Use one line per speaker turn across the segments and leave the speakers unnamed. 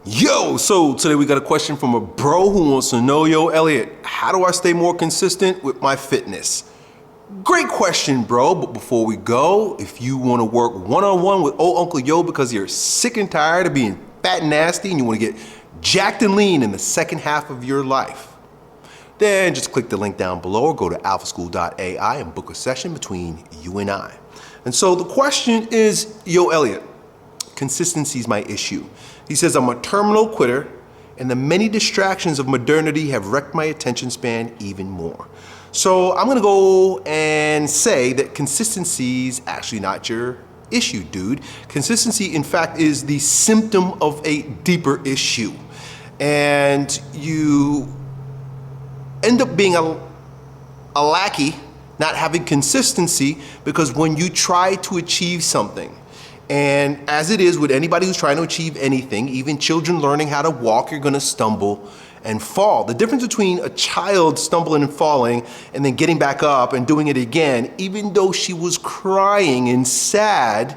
Yo, so today we got a question from a bro who wants to know, yo, Elliott, how do I stay more consistent with my fitness? Great question, bro, but before we go, if you want to work one-on-one with old Uncle Yo because you're sick and tired of being fat and nasty and you want to get jacked and lean in the second half of your life, then just click the link down below or go to alphaschool.ai and book a session between you and I. And so the question is, yo, Elliott, consistency is my issue. He says, I'm a terminal quitter, and the many distractions of modernity have wrecked my attention span even more. So I'm gonna go and say that consistency is actually not your issue, dude. Consistency, in fact, is the symptom of a deeper issue. And you end up being a lackey, not having consistency, because when you try to achieve something, and as it is with anybody who's trying to achieve anything, even children learning how to walk, you're gonna stumble and fall. The difference between a child stumbling and falling and then getting back up and doing it again, even though she was crying and sad,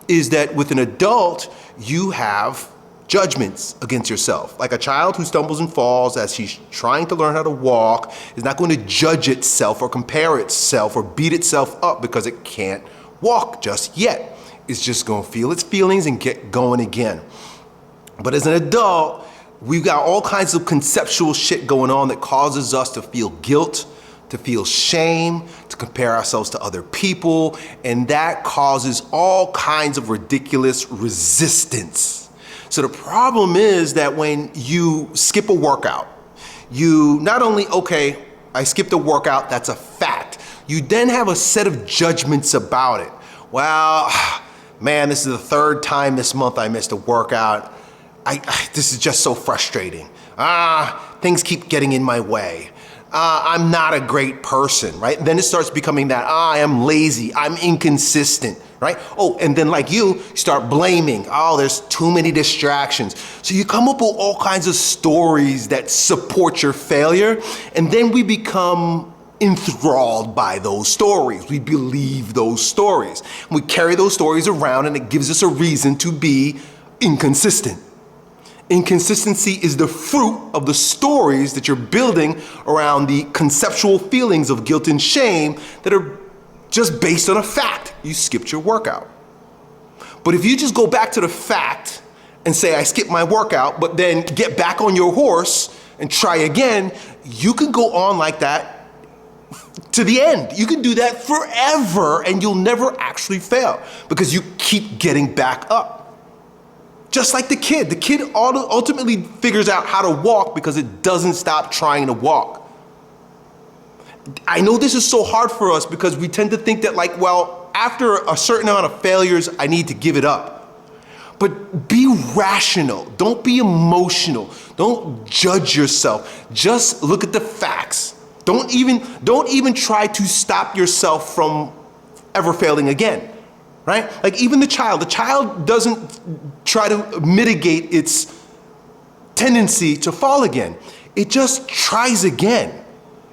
is that with an adult, you have judgments against yourself. Like a child who stumbles and falls as she's trying to learn how to walk is not going to judge itself or compare itself or beat itself up because it can't walk just yet. It's just gonna feel its feelings and get going again. But as an adult, we've got all kinds of conceptual shit going on that causes us to feel guilt, to feel shame, to compare ourselves to other people, and that causes all kinds of ridiculous resistance. So the problem is that when you skip a workout, you not only, okay, I skipped a workout, that's a fact. You then have a set of judgments about it. Well, man, this is the third time this month I missed a workout. This is just so frustrating. Things keep getting in my way. I'm not a great person, right? Then it starts becoming that, I am lazy, I'm inconsistent, right? Oh, and then like you start blaming, there's too many distractions. So you come up with all kinds of stories that support your failure, and then we become enthralled by those stories. We believe those stories. We carry those stories around and it gives us a reason to be inconsistent. Inconsistency is the fruit of the stories that you're building around the conceptual feelings of guilt and shame that are just based on a fact. You skipped your workout. But if you just go back to the fact and say, I skipped my workout, but then get back on your horse and try again, you can go on like that to the end. You can do that forever and you'll never actually fail because you keep getting back up. Just like the kid ultimately figures out how to walk because it doesn't stop trying to walk. I know this is so hard for us because we tend to think that after a certain amount of failures, I need to give it up. But be rational, don't be emotional, don't judge yourself, just look at the facts. Don't even try to stop yourself from ever failing again, right? Like even the child doesn't try to mitigate its tendency to fall again. It just tries again.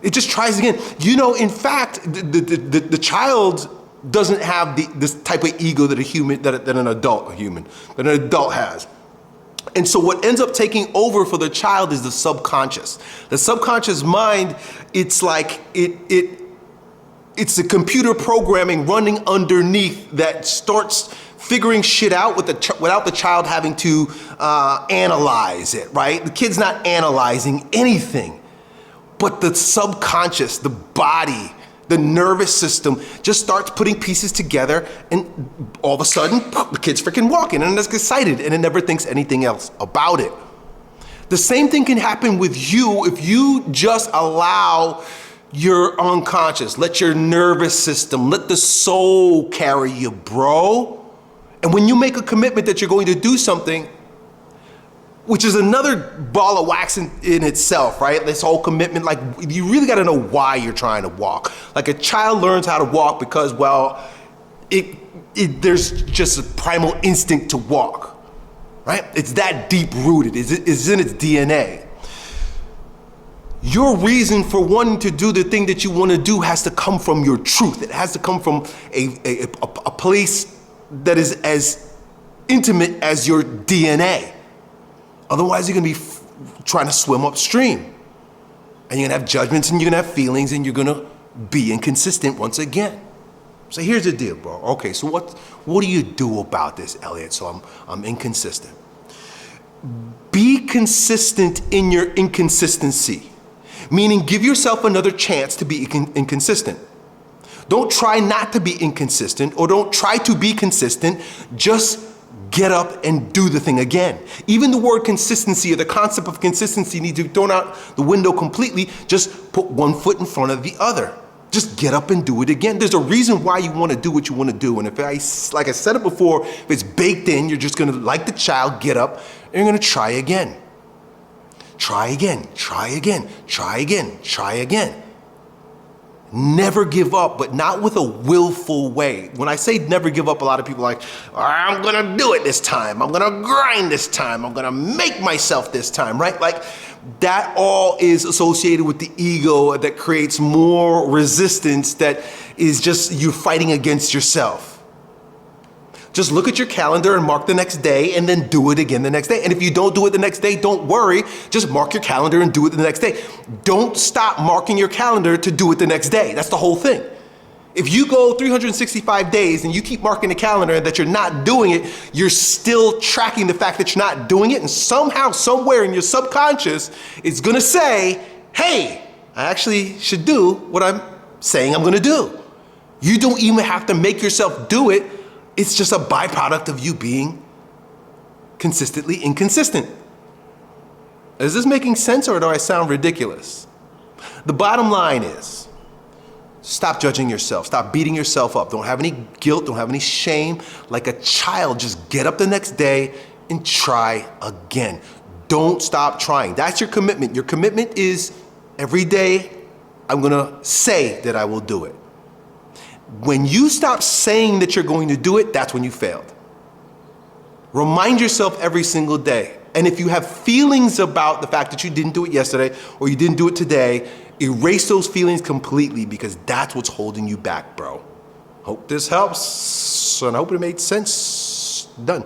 It just tries again. In fact, the child doesn't have this type of ego that an adult has. And so what ends up taking over for the child is the subconscious. The subconscious mind, it's like it's the computer programming running underneath that starts figuring shit out without the child having to analyze it, right? The kid's not analyzing anything, but the subconscious, the body, the nervous system just starts putting pieces together and all of a sudden, the kid's freaking walking and it's excited and it never thinks anything else about it. The same thing can happen with you if you just allow your unconscious, let your nervous system, let the soul carry you, bro. And when you make a commitment that you're going to do something, which is another ball of wax in itself, right? This whole commitment, you really gotta know why you're trying to walk. Like a child learns how to walk because, there's just a primal instinct to walk, right? It's that deep rooted, it's in its DNA. Your reason for wanting to do the thing that you wanna do has to come from your truth. It has to come from a place that is as intimate as your DNA. Otherwise, you're gonna be trying to swim upstream. And you're gonna have judgments and you're gonna have feelings and you're gonna be inconsistent once again. So here's the deal, bro. Okay, so what do you do about this, Elliott? So I'm inconsistent. Be consistent in your inconsistency, meaning give yourself another chance to be inconsistent. Don't try not to be inconsistent or don't try to be consistent. Just get up and do the thing again. Even the word consistency or the concept of consistency needs to be thrown out the window completely. Just put one foot in front of the other. Just get up and do it again. There's a reason why you want to do what you want to do. And like I said it before, if it's baked in, you're just going to, like the child, get up and you're going to try again. Try again, try again, try again, try again. Never give up, but not with a willful way. When I say never give up, a lot of people are like, I'm gonna do it this time. I'm gonna grind this time. I'm gonna make myself this time, right? Like that all is associated with the ego that creates more resistance that is just you fighting against yourself. Just look at your calendar and mark the next day and then do it again the next day. And if you don't do it the next day, don't worry. Just mark your calendar and do it the next day. Don't stop marking your calendar to do it the next day. That's the whole thing. If you go 365 days and you keep marking the calendar that you're not doing it, you're still tracking the fact that you're not doing it. And somehow, somewhere in your subconscious, it's gonna say, hey, I actually should do what I'm saying I'm gonna do. You don't even have to make yourself do it. It's just a byproduct of you being consistently inconsistent. Is this making sense or do I sound ridiculous? The bottom line is, stop judging yourself. Stop beating yourself up. Don't have any guilt. Don't have any shame. Like a child, just get up the next day and try again. Don't stop trying. That's your commitment. Your commitment is every day I'm gonna say that I will do it. When you stop saying that you're going to do it, that's when you failed. Remind yourself every single day. And if you have feelings about the fact that you didn't do it yesterday or you didn't do it today, erase those feelings completely because that's what's holding you back, bro. Hope this helps, and I hope it made sense. Done.